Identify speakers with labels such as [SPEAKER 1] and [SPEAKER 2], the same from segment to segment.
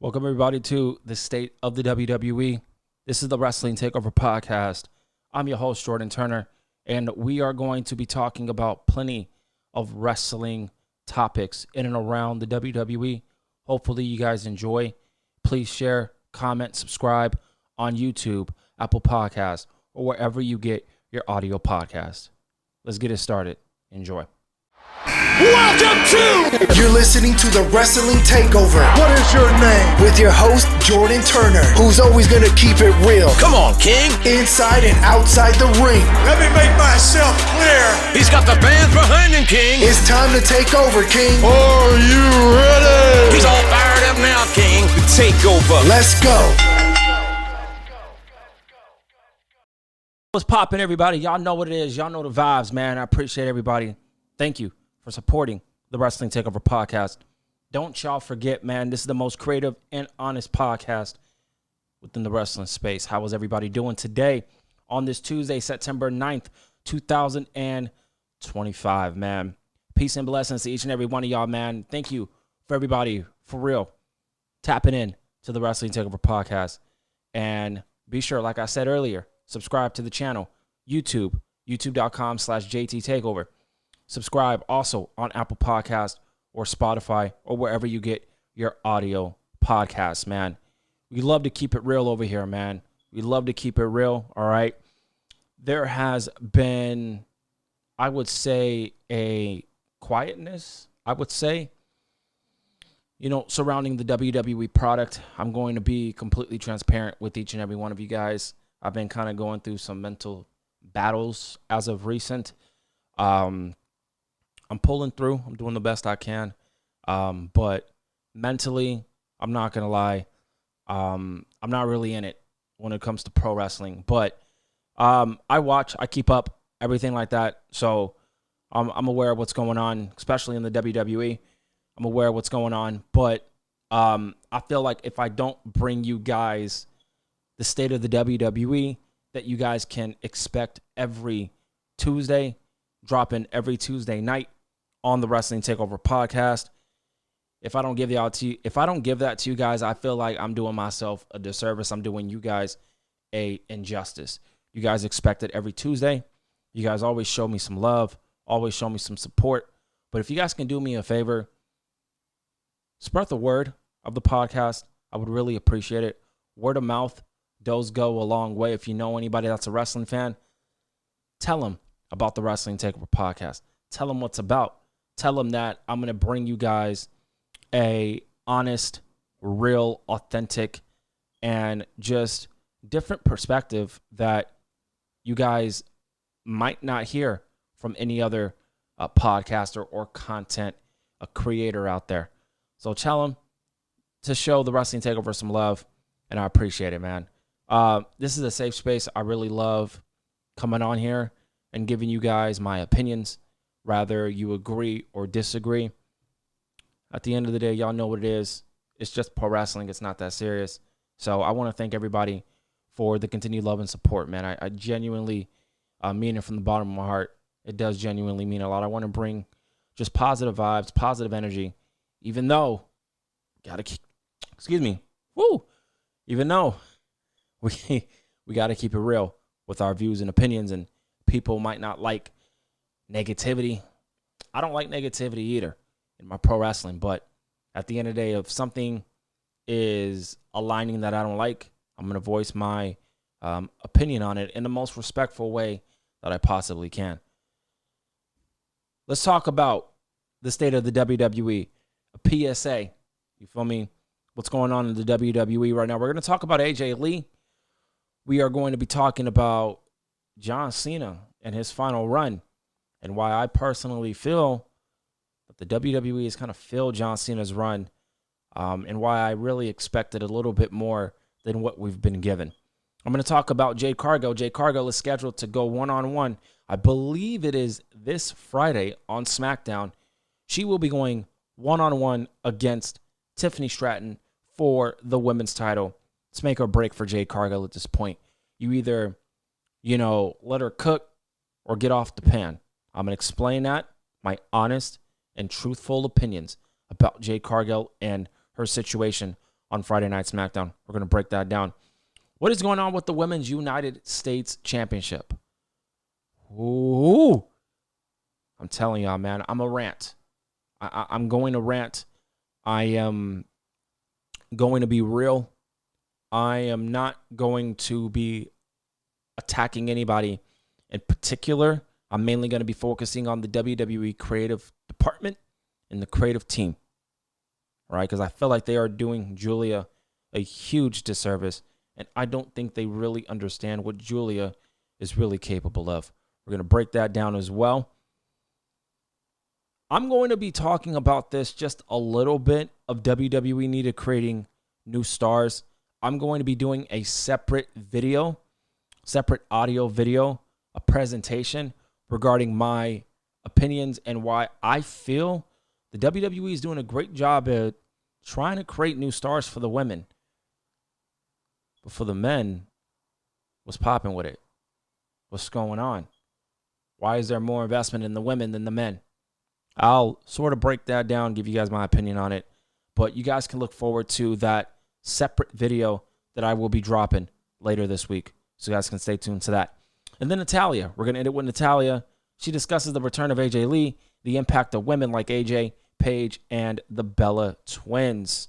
[SPEAKER 1] Welcome, everybody, to the State of the WWE. This is the Wrestling Takeover Podcast. I'm your host, Jordan Turner, and we are going to be talking about plenty of wrestling topics in and around the WWE. Hopefully, you guys enjoy. Please share, comment, subscribe on YouTube, Apple Podcasts, or wherever you get your audio podcast. Let's get it started. Enjoy.
[SPEAKER 2] Welcome to...
[SPEAKER 3] You're listening to the Wrestling Takeover.
[SPEAKER 2] What is your name?
[SPEAKER 3] With your host, Jordan Turner, who's always going to keep it real.
[SPEAKER 2] Come on, King.
[SPEAKER 3] Inside and outside the ring.
[SPEAKER 2] Let me make myself clear. He's got the fans behind him, King.
[SPEAKER 3] It's time to take over, King.
[SPEAKER 2] Are you ready? He's all fired up now, King. The Takeover.
[SPEAKER 3] Let's go.
[SPEAKER 1] What's poppin', everybody? Y'all know what it is. Y'all know the vibes, man. I appreciate everybody. Thank you for supporting the Wrestling Takeover Podcast. Don't y'all forget, man, this is the most creative and honest podcast within the wrestling space. How is everybody doing today on this Tuesday, September 9th, 2025, man? Peace and blessings to each and every one of y'all, man. Thank you for everybody, for real, tapping in to the Wrestling Takeover Podcast. And be sure, like I said earlier, subscribe to the channel, YouTube, youtube.com/JTTakeover. Subscribe also on Apple Podcasts or Spotify or wherever you get your audio podcasts, man. We love to keep it real over here, man. We love to keep it real, all right? There has been, I would say, a quietness, surrounding the WWE product. I'm going to be completely transparent with each and every one of you guys. I've been kind of going through some mental battles as of recent. I'm pulling through. I'm doing the best I can. But mentally, I'm not going to lie. I'm not really in it when it comes to pro wrestling. But I watch, I keep up, everything like that. So I'm aware of what's going on, especially in the WWE. I'm aware of what's going on. But I feel like if I don't bring you guys the state of the WWE that you guys can expect every Tuesday, dropping every Tuesday night on the Wrestling Takeover Podcast. If I don't give that to you guys, I feel like I'm doing myself a disservice. I'm doing you guys a injustice. You guys expect it every Tuesday. You guys always show me some love, always show me some support. But if you guys can do me a favor, spread the word of the podcast. I would really appreciate it. Word of mouth does go a long way. If you know anybody that's a wrestling fan, tell them about the Wrestling Takeover Podcast. Tell them what's about. Tell them that I'm going to bring you guys a honest, real, authentic, and just different perspective that you guys might not hear from any other podcaster or content creator out there. So tell them to show the Wrestling Takeover some love, and I appreciate it, man. This is a safe space. I really love coming on here and giving you guys my opinions, rather you agree or disagree. At the end of the day, y'all know what it is. It's just pro wrestling. It's not that serious. So I want to thank everybody for the continued love and support, man. I genuinely mean it from the bottom of my heart. It does genuinely mean a lot. I want to bring just positive vibes, positive energy, even though we got to keep it real with our views and opinions, and people might not like negativity. I don't like negativity either in my pro wrestling, but at the end of the day, if something is aligning that I don't like, I'm going to voice my opinion on it in the most respectful way that I possibly can. Let's talk about the state of the WWE, a PSA. You feel me? What's going on in the WWE right now? We're going to talk about AJ Lee. We are going to be talking about John Cena and his final run, and why I personally feel that the WWE has kind of failed John Cena's run, and why I really expected a little bit more than what we've been given. I'm going to talk about Jade Cargill. Jade Cargill is scheduled to go one-on-one. I believe it is this Friday on SmackDown. She will be going one-on-one against Tiffany Stratton for the women's title. Let's make or break for Jade Cargill at this point. You either, let her cook or get off the pan. I'm going to explain that, my honest and truthful opinions about Jade Cargill and her situation on Friday Night SmackDown. We're going to break that down. What is going on with the Women's United States Championship? Ooh. I'm telling y'all, man, I'm a rant. I'm going to rant. I am going to be real. I am not going to be attacking anybody in particular. I'm mainly going to be focusing on the WWE creative department and the creative team. All right, because I feel like they are doing Julia a huge disservice, and I don't think they really understand what Julia is really capable of. We're going to break that down as well. I'm going to be talking about this just a little bit of WWE needed creating new stars. I'm going to be doing a separate audio video, a presentation regarding my opinions and why I feel the WWE is doing a great job at trying to create new stars for the women. But for the men, what's popping with it? What's going on? Why is there more investment in the women than the men? I'll sort of break that down, give you guys my opinion on it. But you guys can look forward to that separate video that I will be dropping later this week. So you guys can stay tuned to that. And then Natalya. We're going to end it with Natalya. She discusses the return of AJ Lee, the impact of women like AJ, Paige, and the Bella Twins.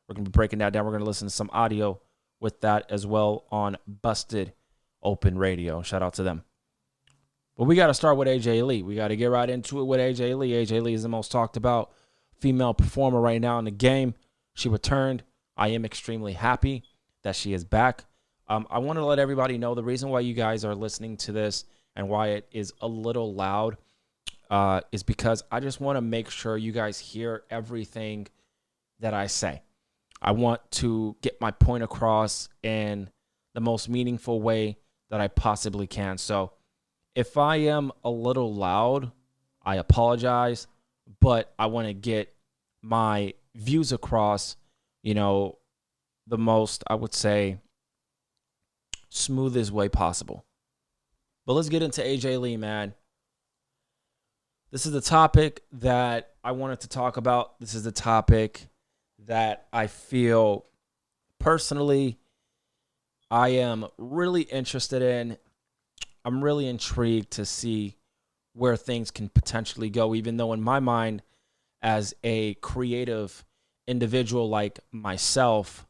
[SPEAKER 1] We're going to be breaking that down. We're going to listen to some audio with that as well on Busted Open Radio. Shout out to them. But we got to start with AJ Lee. We got to get right into it with AJ Lee. AJ Lee is the most talked about female performer right now in the game. She returned. I am extremely happy that she is back. I want to let everybody know the reason why you guys are listening to this and why it is a little loud is because I just want to make sure you guys hear everything that I say. I want to get my point across in the most meaningful way that I possibly can. So if I am a little loud, I apologize, but I want to get my views across, the most, I would say, smoothest way possible. But let's get into AJ Lee, man. This is the topic that I wanted to talk about. This is the topic that I feel personally I am really interested in. I'm really intrigued to see where things can potentially go, even though in my mind, as a creative individual like myself,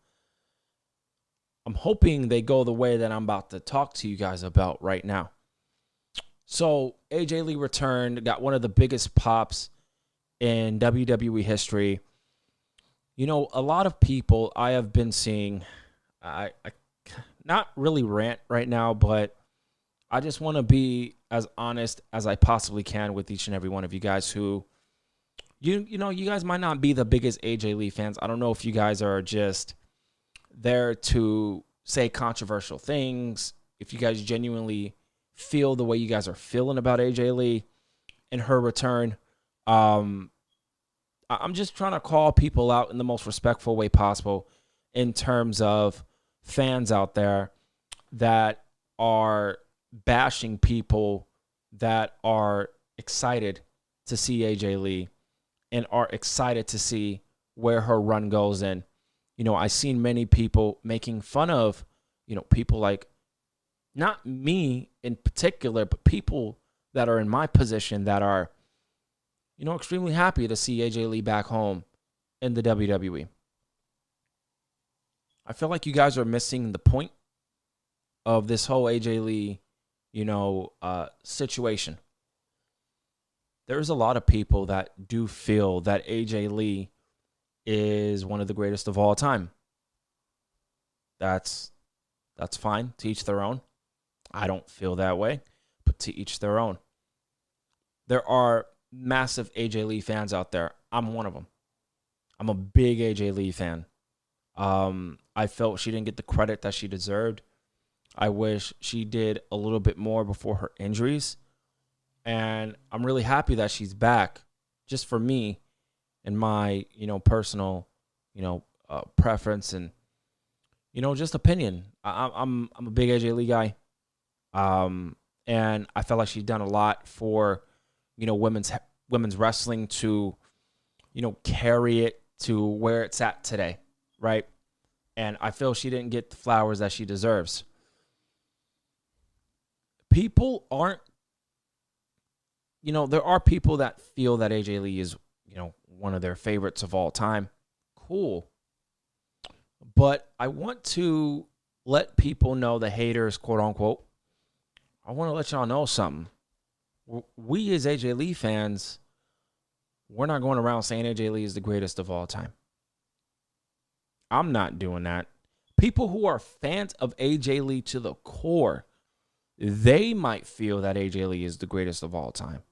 [SPEAKER 1] I'm hoping they go the way that I'm about to talk to you guys about right now. So AJ Lee returned, got one of the biggest pops in WWE history. A lot of people I have been seeing, I not really rant right now, but I just want to be as honest as I possibly can with each and every one of you guys who, you guys might not be the biggest AJ Lee fans. I don't know if you guys are just there to say controversial things, if you guys genuinely feel the way you guys are feeling about AJ Lee and her return. I'm just trying to call people out in the most respectful way possible in terms of fans out there that are bashing people that are excited to see AJ Lee and are excited to see where her run goes. And, I've seen many people making fun of, people like, not me in particular, but people that are in my position that are, extremely happy to see AJ Lee back home in the WWE. I feel like you guys are missing the point of this whole AJ Lee, situation. There's a lot of people that do feel that AJ Lee is one of the greatest of all time. That's fine. To each their own. I don't feel that way, but to each their own. There are massive AJ Lee fans out there. I'm one of them. I'm a big AJ Lee fan. I felt she didn't get the credit that she deserved. I wish she did a little bit more before her injuries. And I'm really happy that she's back, just for me and my, personal, preference and, just opinion. I'm a big AJ Lee guy. And I felt like she's done a lot for, women's wrestling to, carry it to where it's at today, right? And I feel she didn't get the flowers that she deserves. People aren't, there are people that feel that AJ Lee is, one of their favorites of all time. Cool. But I want to let people know, the haters, quote unquote, I want to let y'all know something. We as AJ Lee fans, we're not going around saying AJ Lee is the greatest of all time. I'm not doing that. People who are fans of AJ Lee to the core, they might feel that AJ Lee is the greatest of all time.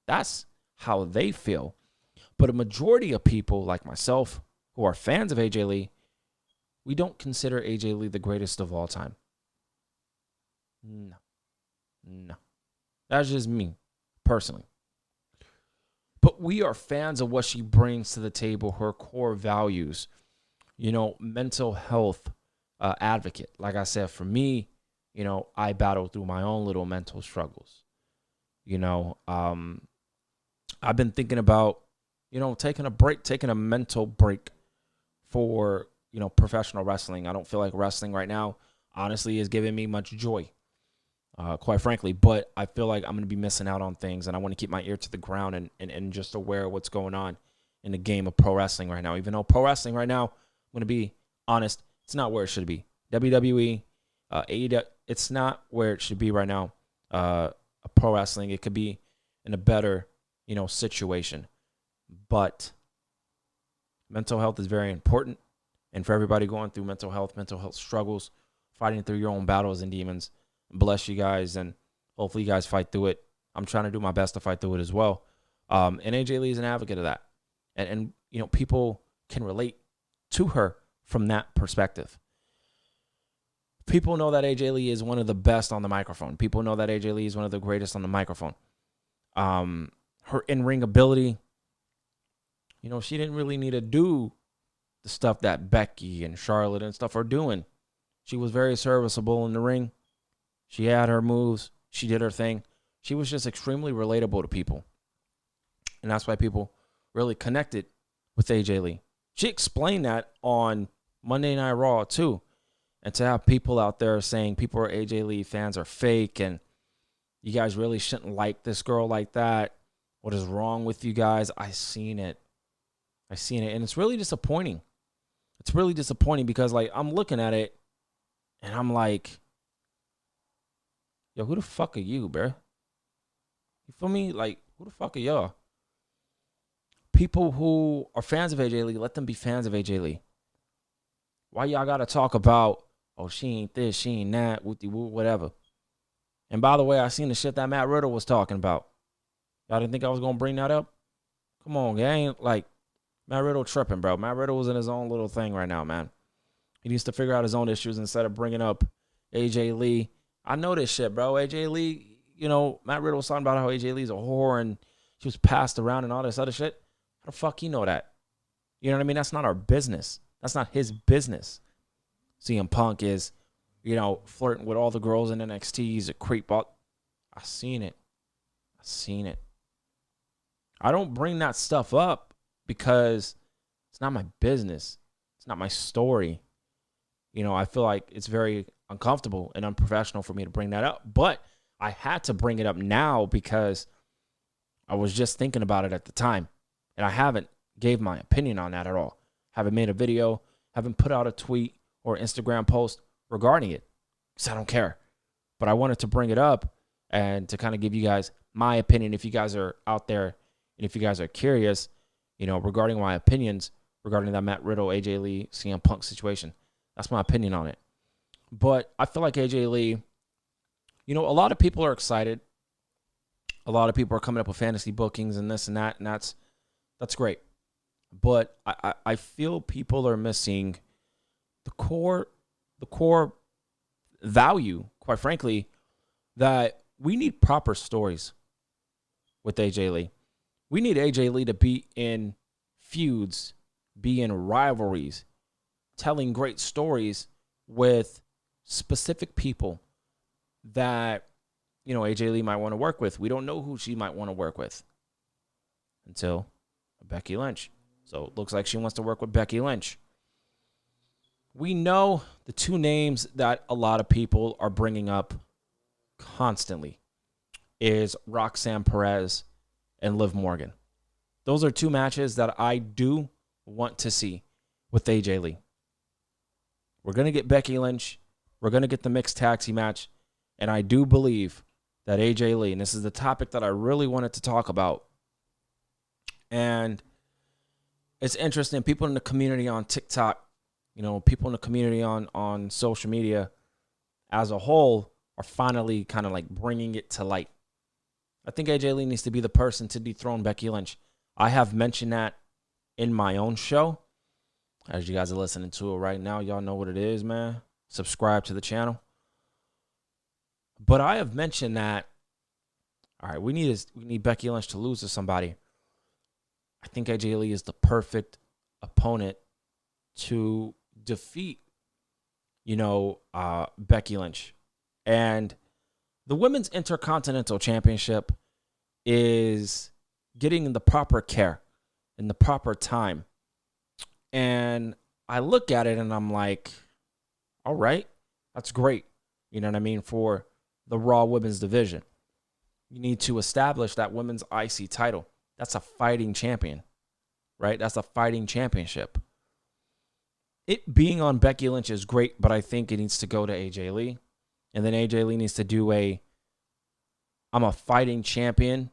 [SPEAKER 1] That's how they feel. But a majority of people like myself who are fans of AJ Lee, we don't consider AJ Lee the greatest of all time. No. That's just me, personally. But we are fans of what she brings to the table, her core values. Mental health advocate. Like I said, for me, I battle through my own little mental struggles. I've been thinking about, taking a mental break for, professional wrestling. I don't feel like wrestling right now, honestly, is giving me much joy, quite frankly. But I feel like I'm going to be missing out on things, and I want to keep my ear to the ground and just aware of what's going on in the game of pro wrestling right now. Even though pro wrestling right now, I'm going to be honest, it's not where it should be. WWE, AEW, it's not where it should be right now. Pro wrestling, it could be in a better, situation. But mental health is very important. And for everybody going through mental health struggles, fighting through your own battles and demons, bless you guys, and hopefully you guys fight through it. I'm trying to do my best to fight through it as well. And AJ Lee is an advocate of that. And people can relate to her from that perspective. People know that AJ Lee is one of the best on the microphone. People know that AJ Lee is one of the greatest on the microphone. Her in-ring ability, she didn't really need to do the stuff that Becky and Charlotte and stuff are doing. She was very serviceable in the ring. She had her moves. She did her thing. She was just extremely relatable to people. And that's why people really connected with AJ Lee. She explained that on Monday Night Raw, too. And to have people out there saying people are AJ Lee fans are fake and you guys really shouldn't like this girl like that. What is wrong with you guys? I seen it. And it's really disappointing. It's really disappointing because, I'm looking at it and I'm like, yo, who the fuck are you, bruh? You feel me? Who the fuck are y'all? People who are fans of AJ Lee, let them be fans of AJ Lee. Why y'all gotta talk about, oh, she ain't this, she ain't that, woo-de-woo, whatever. And by the way, I seen the shit that Matt Riddle was talking about. Y'all didn't think I was gonna bring that up? Come on, gang. Matt Riddle tripping, bro. Matt Riddle was in his own little thing right now, man. He needs to figure out his own issues instead of bringing up AJ Lee. I know this shit, bro. AJ Lee, Matt Riddle was talking about how AJ Lee's a whore and she was passed around and all this other shit. How the fuck he know that? You know what I mean? That's not our business. That's not his business. CM Punk is, flirting with all the girls in NXT. He's a creep. I seen it. I don't bring that stuff up because it's not my business. It's not my story. I feel like it's very uncomfortable and unprofessional for me to bring that up. But I had to bring it up now because I was just thinking about it at the time. And I haven't gave my opinion on that at all. Haven't made a video. Haven't put out a tweet or Instagram post regarding it because I don't care. But I wanted to bring it up and to kind of give you guys my opinion if you guys are out there and if you guys are curious, regarding my opinions regarding that Matt Riddle, AJ Lee, CM Punk situation. That's my opinion on it. But I feel like AJ Lee, a lot of people are excited. A lot of people are coming up with fantasy bookings and this and that, and that's great. But I feel people are missing the core value, quite frankly, that we need proper stories with AJ Lee. We need AJ Lee to be in feuds, be in rivalries, telling great stories with specific people that, AJ Lee might want to work with. We don't know who she might want to work with until Becky Lynch. So it looks like she wants to work with Becky Lynch. We know the two names that a lot of people are bringing up constantly is Roxanne Perez and Liv Morgan. Those are two matches that I do want to see with AJ Lee. We're going to get Becky Lynch. We're going to get the mixed tag team match. And I do believe that AJ Lee, and this is the topic that I really wanted to talk about, and it's interesting, people in the community on TikTok, people in the community on social media as a whole are finally kind of like bringing it to light. I think AJ Lee needs to be the person to dethrone Becky Lynch. I have mentioned that in my own show. As you guys are listening to it right now, y'all know what it is, man. Subscribe to the channel. But I have mentioned that, all right, we need Becky Lynch to lose to somebody. I think AJ Lee is the perfect opponent to defeat, Becky Lynch. And the Women's Intercontinental Championship is getting the proper care in the proper time. And I look at it and I'm like, all right, that's great. You know what I mean? For the Raw Women's division, you need to establish that women's IC title. That's a fighting champion, right? That's a fighting championship. It being on Becky Lynch is great, but I think it needs to go to AJ Lee. And then AJ Lee needs to do I'm a fighting champion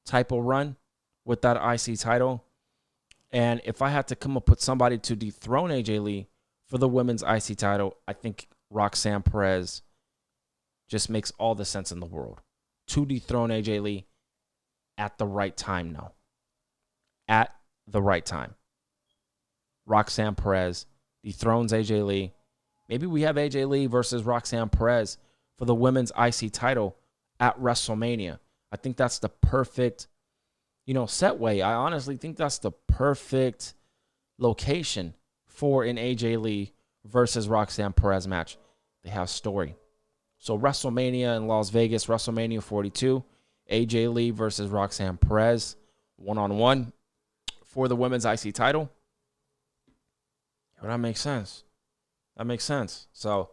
[SPEAKER 1] type of run with that IC title. And if I had to come up with somebody to dethrone AJ Lee for the women's IC title, I think Roxanne Perez just makes all the sense in the world to dethrone AJ Lee at the right time now. At the right time. Roxanne Perez dethrones AJ Lee. Maybe we have AJ Lee versus Roxanne Perez for the women's IC title at WrestleMania. I think that's the perfect, set way. I honestly think that's the perfect location for an AJ Lee versus Roxanne Perez match. They have story. So WrestleMania in Las Vegas, WrestleMania 42, AJ Lee versus Roxanne Perez, one-on-one for the women's IC title. That makes sense. That makes sense. So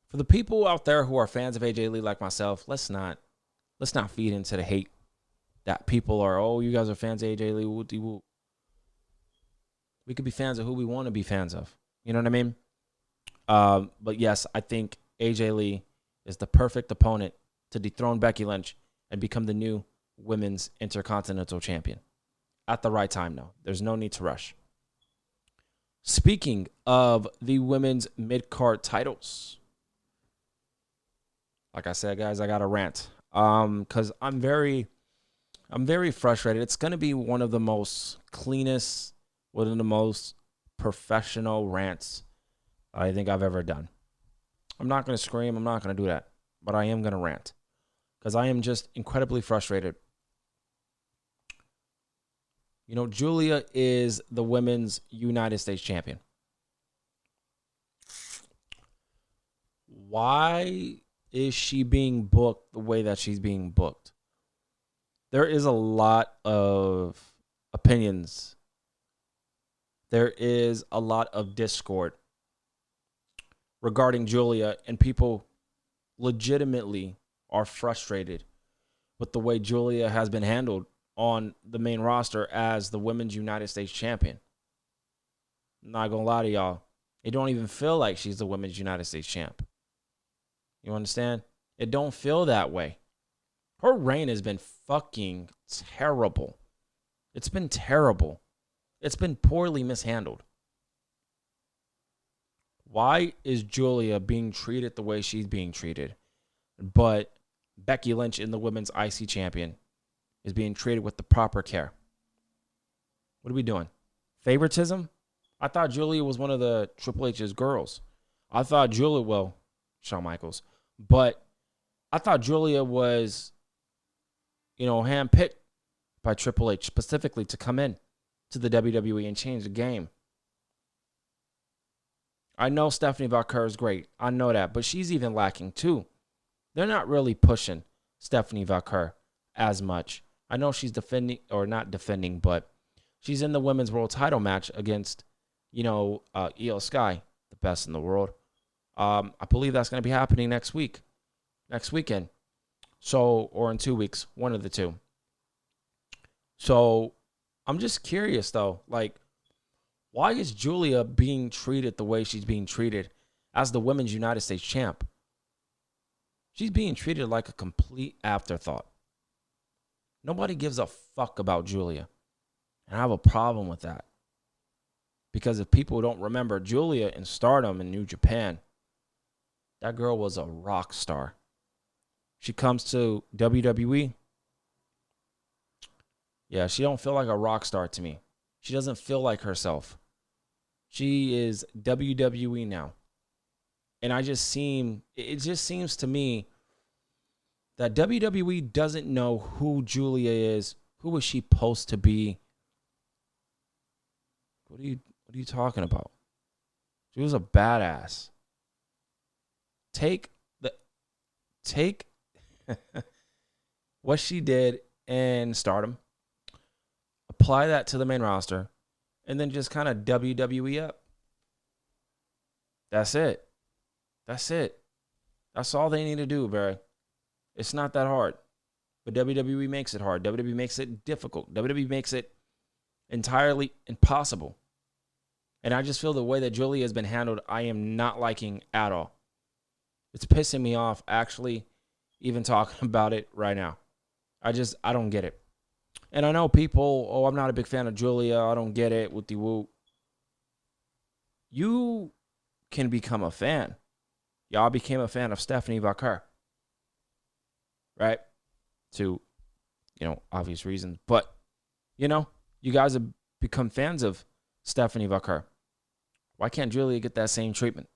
[SPEAKER 1] for the people out there who are fans of AJ Lee like myself, let's not feed into the hate that people are, oh, you guys are fans of AJ Lee, woo-de-woo. We could be fans of who we want to be fans of. You know what I mean? But yes, I think AJ Lee is the perfect opponent to dethrone Becky Lynch and become the new Women's Intercontinental Champion. At the right time, though. There's no need to rush. Speaking of the women's mid-card titles, like I said, guys, I got a rant. Because I'm very frustrated. It's going to be one of the most cleanest, one of the most professional rants I think I've ever done. I'm not going to scream. I'm not going to do that. But I am going to rant. Because I am just incredibly frustrated. Julia is the women's United States champion. Why is she being booked the way that she's being booked? There is a lot of opinions. There is a lot of discord regarding Julia, and people legitimately are frustrated with the way Julia has been handled on the main roster as the women's United States champion. I'm not going to lie to y'all. It don't even feel like she's the women's United States champ. You understand? It don't feel that way. Her reign has been fucking terrible. It's been terrible. It's been poorly mishandled. Why is Julia being treated the way she's being treated, but Becky Lynch in the women's IC champion is being treated with the proper care? What are we doing? Favoritism? I thought Julia was one of the Triple H's girls. I thought Julia, well, Shawn Michaels, but I thought Julia was, handpicked by Triple H specifically to come in to the WWE and change the game. I know Stephanie Vaquer is great. I know that, but she's even lacking too. They're not really pushing Stephanie Vaquer as much. I know she's defending, or not defending, but she's in the women's world title match against, Io Sky, the best in the world. I believe that's going to be happening next weekend. So, or in 2 weeks, one of the two. So, I'm just curious though, like, why is Julia being treated the way she's being treated as the Women's United States champ? She's being treated like a complete afterthought. Nobody gives a fuck about Julia. And I have a problem with that. Because if people don't remember, Julia in Stardom in New Japan, that girl was a rock star. She comes to WWE. Yeah, she don't feel like a rock star to me. She doesn't feel like herself. She is WWE now. And it just seems to me that WWE doesn't know who Julia is. Who is she supposed to be? What are you talking about? She was a badass. Take what she did in Stardom, apply that to the main roster, and then just kind of WWE up. That's it. That's all they need to do, Barry. It's not that hard. But WWE makes it hard. WWE makes it difficult. WWE makes it entirely impossible. And I just feel the way that Julia has been handled, I am not liking at all. It's pissing me off, actually, even talking about it right now. I don't get it. And I know people, I'm not a big fan of Julia. I don't get it with the woo. You can become a fan. Y'all became a fan of Stephanie Vaquer. Right? To, obvious reasons. But, you guys have become fans of Stephanie Vaquer. Why can't Julia get that same treatment?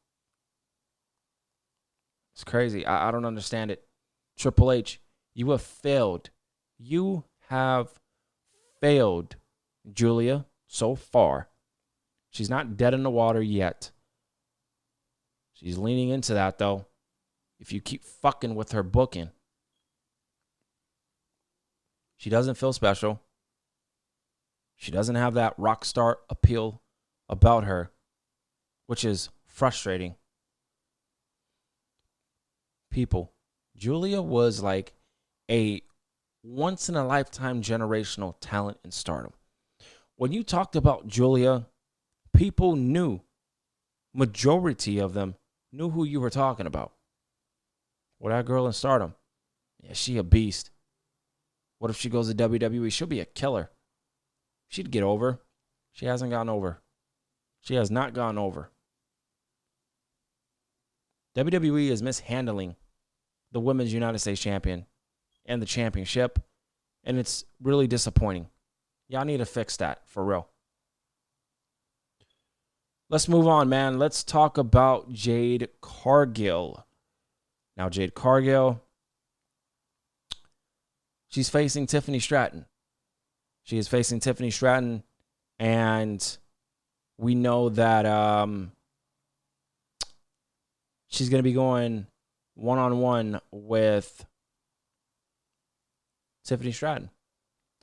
[SPEAKER 1] It's crazy. I don't understand it. Triple H, you have failed. You have failed, Julia, so far. She's not dead in the water yet. She's leaning into that, though. If you keep fucking with her booking. She doesn't feel special. She doesn't have that rock star appeal about her, which is frustrating. People, Julia was like a once-in-a-lifetime generational talent in Stardom. When you talked about Julia, people knew, majority of them knew who you were talking about. Well, that girl in Stardom, yeah, she a beast. What if she goes to WWE? She'll be a killer. She'd get over. She hasn't gotten over. She has not gone over. WWE is mishandling the Women's United States Champion and the championship, and it's really disappointing. Y'all need to fix that, for real. Let's move on, man. Let's talk about Jade Cargill. Now, Jade Cargill, she's facing Tiffany Stratton. She is facing Tiffany Stratton, and we know that she's going to be going one-on-one with Tiffany Stratton.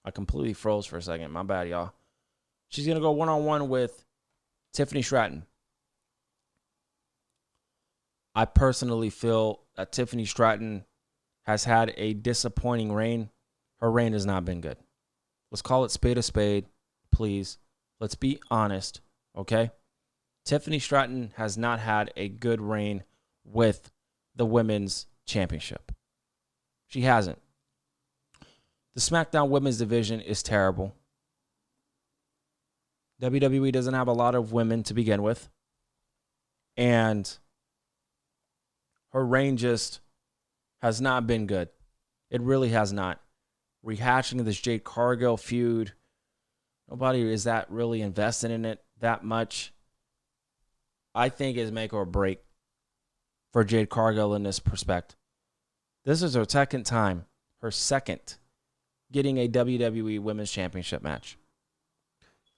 [SPEAKER 1] I completely froze for a second. My bad, y'all. She's going to go one-on-one with Tiffany Stratton. I personally feel that Tiffany Stratton has had a disappointing reign. Her reign has not been good. Let's call it spade a spade, please. Let's be honest, okay? Tiffany Stratton has not had a good reign with the Women's Championship. She hasn't. The SmackDown Women's Division is terrible. WWE doesn't have a lot of women to begin with. And her reign just has not been good. It really has not. Rehashing this Jade Cargill feud, nobody is that really invested in it that much. I think it's make or break for Jade Cargill in this respect. This is her second time, getting a WWE Women's Championship match.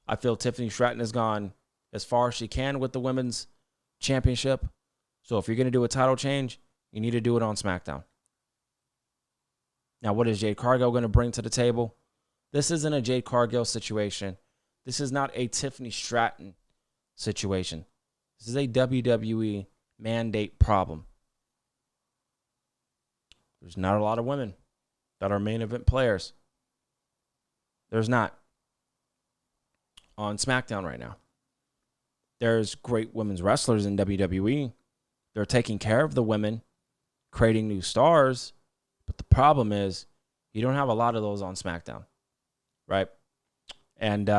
[SPEAKER 1] I feel Tiffany Stratton has gone as far as she can with the Women's Championship. So if you're going to do a title change, you need to do it on SmackDown. Now, what is Jade Cargill going to bring to the table? This isn't a Jade Cargill situation. This is not a Tiffany Stratton situation. This is a WWE mandate problem. There's not a lot of women that are main event players. There's not. On SmackDown right now. There's great women's wrestlers in WWE. They're taking care of the women, creating new stars. But the problem is you don't have a lot of those on SmackDown, right? And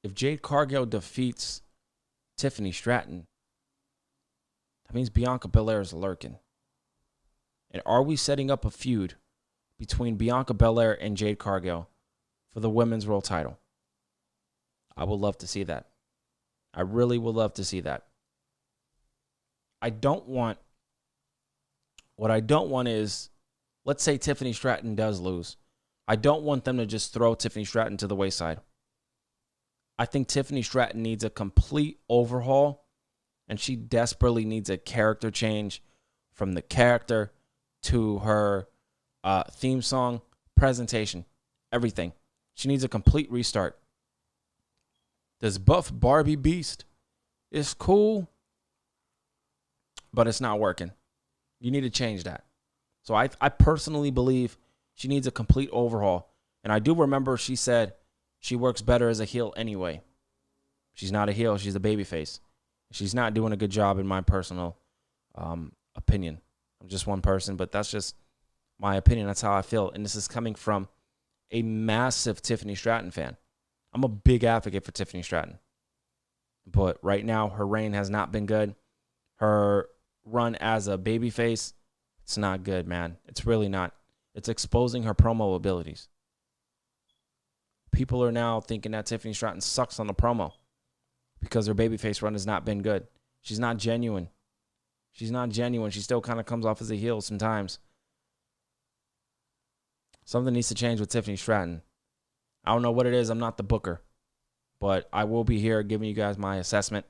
[SPEAKER 1] if Jade Cargill defeats Tiffany Stratton, that means Bianca Belair is lurking. And are we setting up a feud between Bianca Belair and Jade Cargill for the women's world title? I would love to see that. I really would love to see that. What I don't want is, let's say Tiffany Stratton does lose. I don't want them to just throw Tiffany Stratton to the wayside. I think Tiffany Stratton needs a complete overhaul, and she desperately needs a character change from the character to her theme song, presentation, everything. She needs a complete restart. This buff Barbie Beast is cool, but it's not working. You need to change that. So I personally believe she needs a complete overhaul. And I do remember she said she works better as a heel anyway. She's not a heel. She's a babyface. She's not doing a good job in my personal opinion. I'm just one person, but that's just my opinion. That's how I feel. And this is coming from a massive Tiffany Stratton fan. I'm a big advocate for Tiffany Stratton. But right now, her reign has not been good. Her run as a babyface, it's not good, man. It's really not. It's exposing her promo abilities. People are now thinking that Tiffany Stratton sucks on the promo because her babyface run has not been good. She's not genuine. She's not genuine. She still kind of comes off as a heel sometimes. Something needs to change with Tiffany Stratton. I don't know what it is. I'm not the booker. But I will be here giving you guys my assessment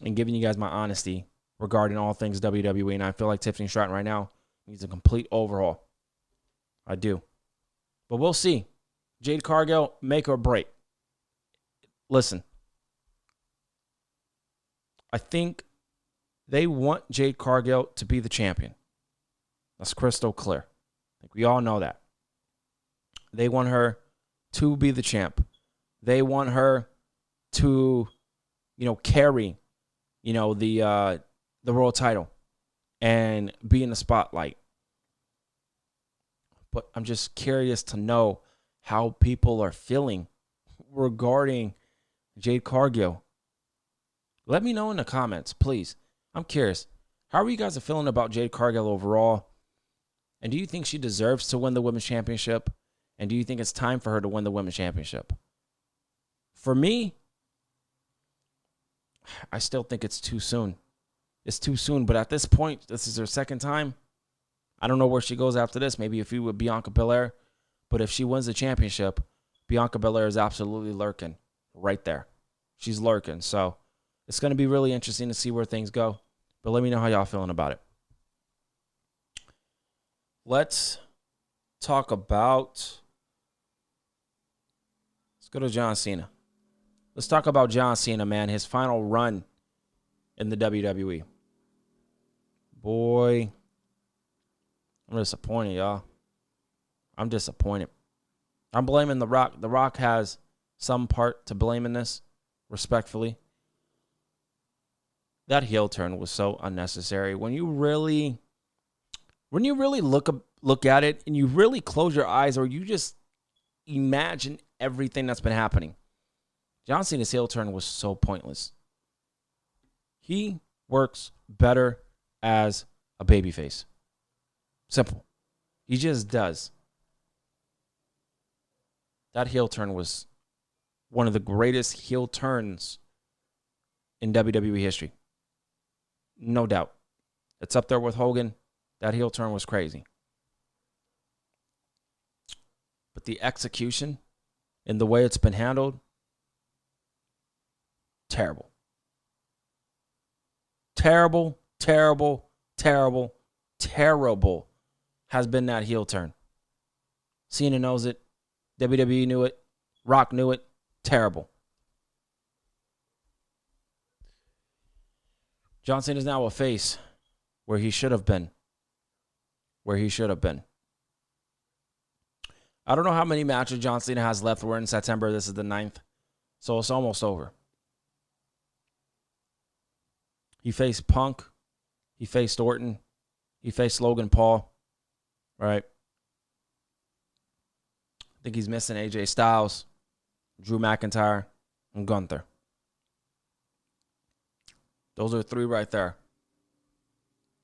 [SPEAKER 1] and giving you guys my honesty regarding all things WWE. And I feel like Tiffany Stratton right now needs a complete overhaul. I do. But we'll see. Jade Cargill, make or break. Listen. I think they want Jade Cargill to be the champion. That's crystal clear. I think we all know that. They want her to be the champ. They want her to, carry, the world title and be in the spotlight. But I'm just curious to know how people are feeling regarding Jade Cargill. Let me know in the comments, please. I'm curious. How are you guys feeling about Jade Cargill overall? And do you think she deserves to win the Women's Championship? And do you think it's time for her to win the Women's Championship? For me, I still think it's too soon. It's too soon, but at this point, this is her second time. I don't know where she goes after this. Maybe a feud with Bianca Belair. But if she wins the championship, Bianca Belair is absolutely lurking right there. She's lurking. So it's going to be really interesting to see where things go. But let me know how y'all feeling about it. Let's talk about... Let's go to John Cena. Let's talk about John Cena, man. His final run in the WWE. Boy, I'm disappointed, y'all. I'm disappointed. I'm blaming The Rock. The Rock has some part to blame in this, respectfully. That heel turn was so unnecessary. When you really look at it and you really close your eyes or you just imagine everything that's been happening, John Cena's heel turn was so pointless. He works better as a babyface. Simple. He just does. That heel turn was one of the greatest heel turns in WWE history. No doubt. It's up there with Hogan. That heel turn was crazy. But the execution and the way it's been handled, terrible. Terrible, terrible, terrible, terrible has been that heel turn. Cena knows it. WWE knew it. Rock knew it. Terrible. John Cena is now a face where he should have been. Where he should have been. I don't know how many matches John Cena has left. We're in September. This is the 9th. So it's almost over. He faced Punk. He faced Orton. He faced Logan Paul. Right? I think he's missing AJ Styles, Drew McIntyre, and Gunther. Those are 3 right there.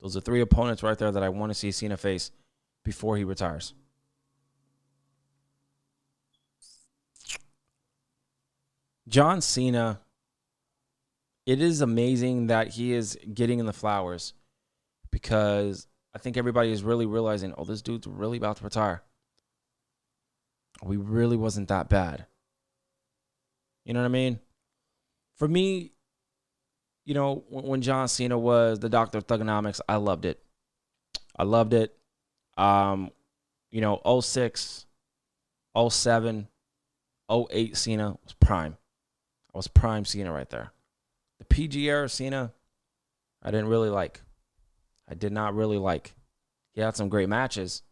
[SPEAKER 1] Those are 3 opponents right there that I want to see Cena face before he retires. John Cena, it is amazing that he is getting in the flowers because I think everybody is really realizing, oh, this dude's really about to retire. We really wasn't that bad. You know what I mean? For me, you know, when John Cena was the Doctor of Thugonomics, I loved it. I loved it. You know, 06, 07, 08 Cena was prime. I was prime Cena right there. The PG era Cena, I didn't really like. I did not really like. He had some great matches.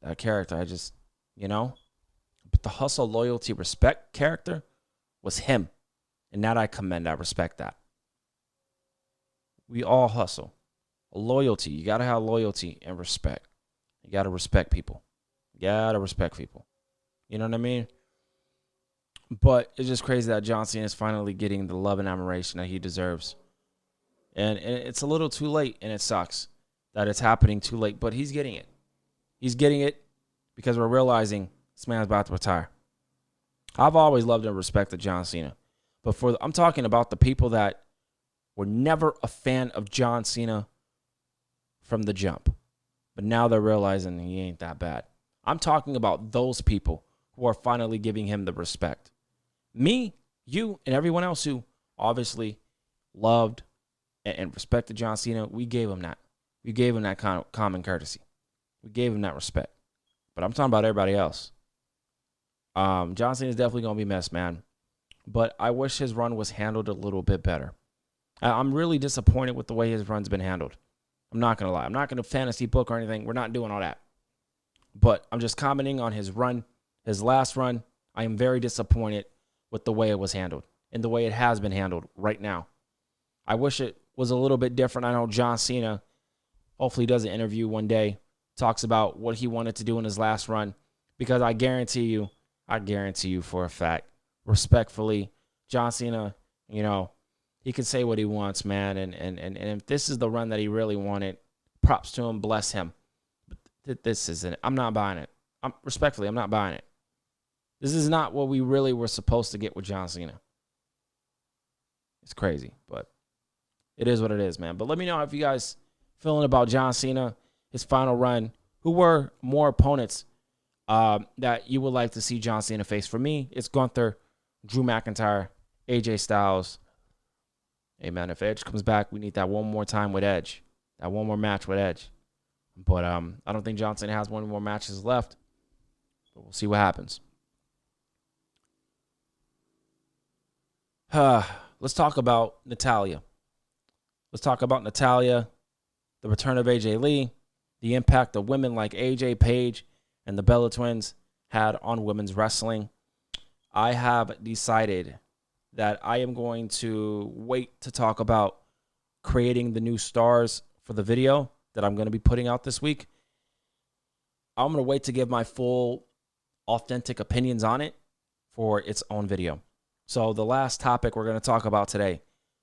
[SPEAKER 1] That character, I just, you know. But the hustle, loyalty, respect character was him. And that I commend. I respect that. We all hustle. Loyalty. You got to have loyalty and respect. You got to respect people. You got to respect people. You know what I mean? But it's just crazy that John Cena is finally getting the love and admiration that he deserves. And it's a little too late, and it sucks that it's happening too late. But he's getting it. He's getting it because we're realizing this man's about to retire. I've always loved and respected John Cena. But I'm talking about the people that were never a fan of John Cena from the jump. But now they're realizing he ain't that bad. I'm talking about those people who are finally giving him the respect. Me, you, and everyone else who obviously loved and respected John Cena, we gave him that. We gave him that kind of common courtesy. We gave him that respect. But I'm talking about everybody else. John Cena is definitely going to be missed, man. But I wish his run was handled a little bit better. I'm really disappointed with the way his run's been handled. I'm not going to lie. I'm not going to fantasy book or anything. We're not doing all that. But I'm just commenting on his run, his last run. I am very disappointed with the way it was handled and the way it has been handled right now. I wish it was a little bit different. I know John Cena hopefully does an interview one day, talks about what he wanted to do in his last run, because I guarantee you for a fact, respectfully, John Cena, you know, he can say what he wants, man. And if this is the run that he really wanted, props to him, bless him. But this isn't it. I'm not buying it. Respectfully, I'm not buying it. This is not what we really were supposed to get with John Cena. It's crazy, but it is what it is, man. But let me know if you guys feeling about John Cena, his final run. Who were more opponents that you would like to see John Cena face? For me, it's Gunther, Drew McIntyre, AJ Styles. Hey, man, if Edge comes back, we need that one more time with Edge. That one more match with Edge. But I don't think John Cena has one more matches left. But we'll see what happens. Let's talk about Natalya. Let's talk about Natalya, the return of AJ Lee, the impact of women like AJ, Paige, and the Bella Twins had on women's wrestling. I have decided that I am going to wait to talk about creating the new stars for the video that I'm going to be putting out this week. I'm going to wait to give my full, authentic opinions on it for its own video. So the last topic we're going to talk about today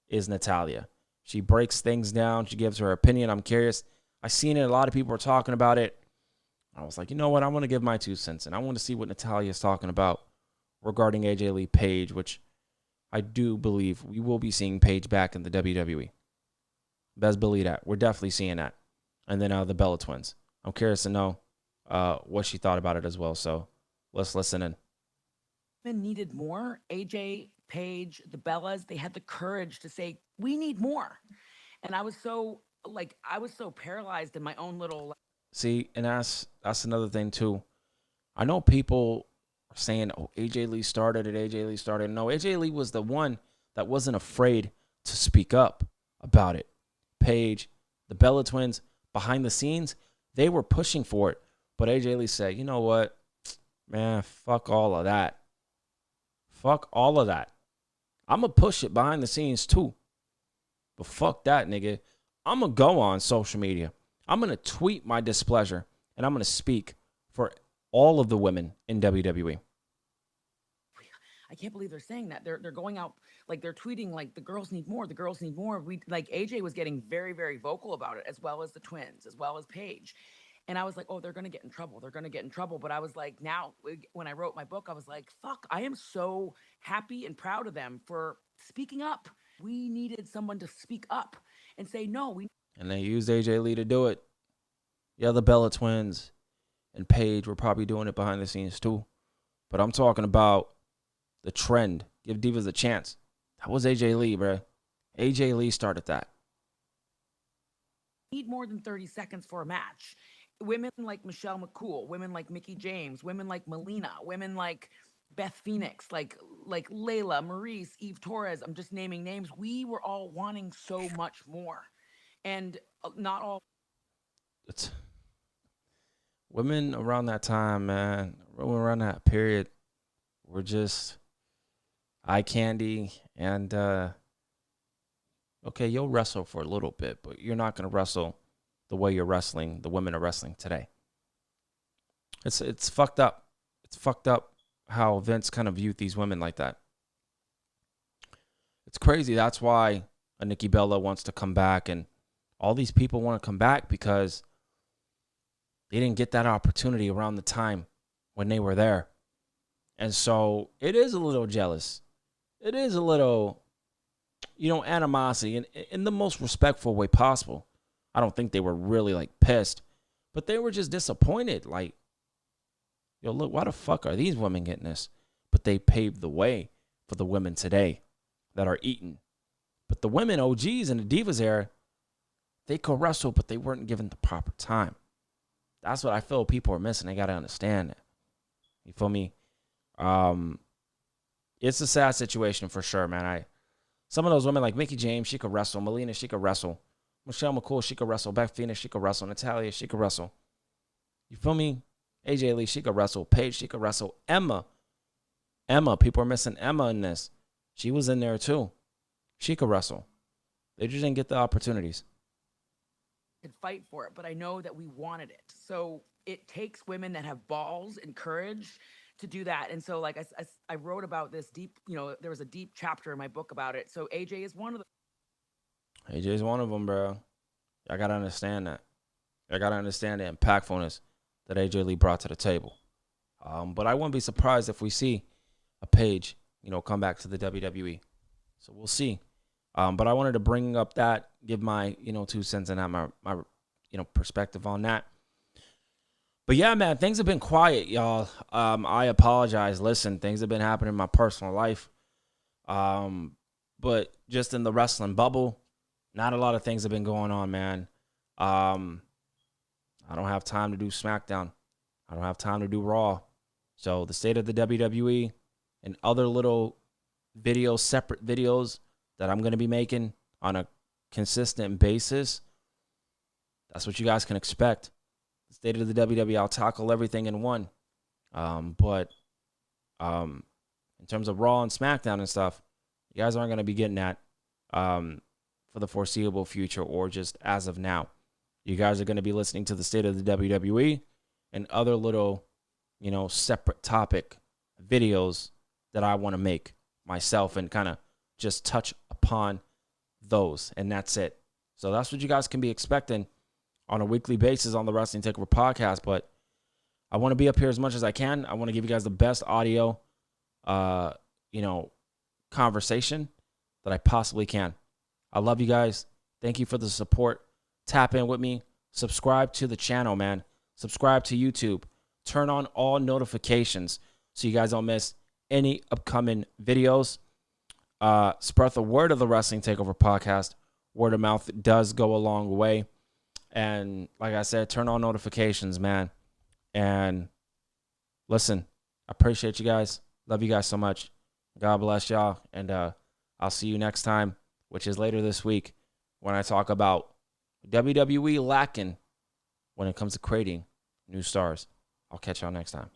[SPEAKER 1] is Natalya. She breaks things down. She gives her opinion. I'm curious. I seen it. A lot of people are talking about it. I was like, you know what? I want to give my 2 cents, and I want to see what Natalya is talking about regarding AJ Lee Paige, which I do believe we will be seeing Paige back in the WWE. Best believe that. We're definitely seeing that. And then the Bella Twins. I'm curious to know what she thought about it as well. So let's listen in.
[SPEAKER 4] Needed more. AJ, Paige, the Bellas, they had the courage to say, we need more. And I was so paralyzed in my own little.
[SPEAKER 1] See, and that's another thing too. I know people are saying, oh, AJ Lee started it, AJ Lee started it. No, AJ Lee was the one that wasn't afraid to speak up about it. Paige, the Bella twins, behind the scenes, they were pushing for it. But AJ Lee said, you know what? Man, fuck all of that. Fuck all of that. I'm going to push it behind the scenes too. But fuck that, nigga. I'm going to go on social media. I'm going to tweet my displeasure. And I'm going to speak for all of the women in WWE.
[SPEAKER 4] I can't believe they're saying that. They're going out, like, they're tweeting like the girls need more. The girls need more. We, like, AJ was getting very, very vocal about it, as well as the twins, as well as Paige. And I was like, oh, they're going to get in trouble. They're going to get in trouble. But I was like, now, when I wrote my book, I was like, fuck, I am so happy and proud of them for speaking up. We needed someone to speak up and say, no.
[SPEAKER 1] And they used AJ Lee to do it. Yeah, the Bella twins and Paige were probably doing it behind the scenes too. But I'm talking about the trend. Give divas a chance. That was AJ Lee, bro. AJ Lee started that.
[SPEAKER 4] Need more than 30 seconds for a match. Women like Michelle McCool, women like Mickie James, women like Melina, women like Beth Phoenix, like Layla, Maurice, Eve Torres. I'm just naming names. We were all wanting so much more. And not all.
[SPEAKER 1] It's women around that time, man. Women around that period were just eye candy. And, okay, you'll wrestle for a little bit, but you're not going to wrestle the way you're wrestling, the women are wrestling today. It's fucked up. It's fucked up how Vince kind of viewed these women like that. It's crazy. That's why a Nikki Bella wants to come back, and all these people want to come back because they didn't get that opportunity around the time when they were there. And so it is a little jealous. It is a little, animosity in the most respectful way possible. I don't think they were really like pissed, but they were just disappointed. Like, yo, look, why the fuck are these women getting this? But they paved the way for the women today that are eating. But the women OGs in the Divas era, they could wrestle, but they weren't given the proper time. That's what I feel people are missing. They got to understand it. You feel me? It's a sad situation for sure, man. Some of those women like Mickie James, she could wrestle. Melina, she could wrestle. Michelle McCool, she could wrestle. Beth Phoenix, she could wrestle. Natalia, she could wrestle. You feel me? AJ Lee, she could wrestle. Paige, she could wrestle. Emma, people are missing Emma in this. She was in there too. She could wrestle. They just didn't get the opportunities.
[SPEAKER 4] Could fight for it, but I know that we wanted it. So it takes women that have balls and courage to do that. And so, like, I wrote about this deep, there was a deep chapter in my book about it. So AJ is one of them.
[SPEAKER 1] AJ's one of them, bro. I got to understand that. I got to understand the impactfulness that AJ Lee brought to the table. But I wouldn't be surprised if we see a Paige, come back to the WWE. So we'll see. But I wanted to bring up that, give my, 2 cents and have my perspective on that. But yeah, man, things have been quiet, y'all. I apologize. Listen, things have been happening in my personal life. But just in the wrestling bubble, not a lot of things have been going on, man. I don't have time to do SmackDown. I don't have time to do Raw. So the state of the WWE and other little videos, separate videos that I'm going to be making on a consistent basis, that's what you guys can expect. The state of the WWE, I'll tackle everything in one. But in terms of Raw and SmackDown and stuff, you guys aren't going to be getting that for the foreseeable future or just as of now. You guys are going to be listening to the state of the WWE and other little, separate topic videos that I want to make myself and kind of just touch upon those. And that's it. So that's what you guys can be expecting on a weekly basis on the Wrestling Takeover podcast. But I want to be up here as much as I can. I want to give you guys the best audio, conversation that I possibly can. I love you guys. Thank you for the support. Tap in with me. Subscribe to the channel, man. Subscribe to YouTube. Turn on all notifications so you guys don't miss any upcoming videos. Spread the word of the Wrestling Takeover podcast. Word of mouth does go a long way. And like I said, turn on notifications, man. And listen, I appreciate you guys. Love you guys so much. God bless y'all. And I'll see you next time, which is later this week, when I talk about WWE lacking when it comes to creating new stars. I'll catch y'all next time.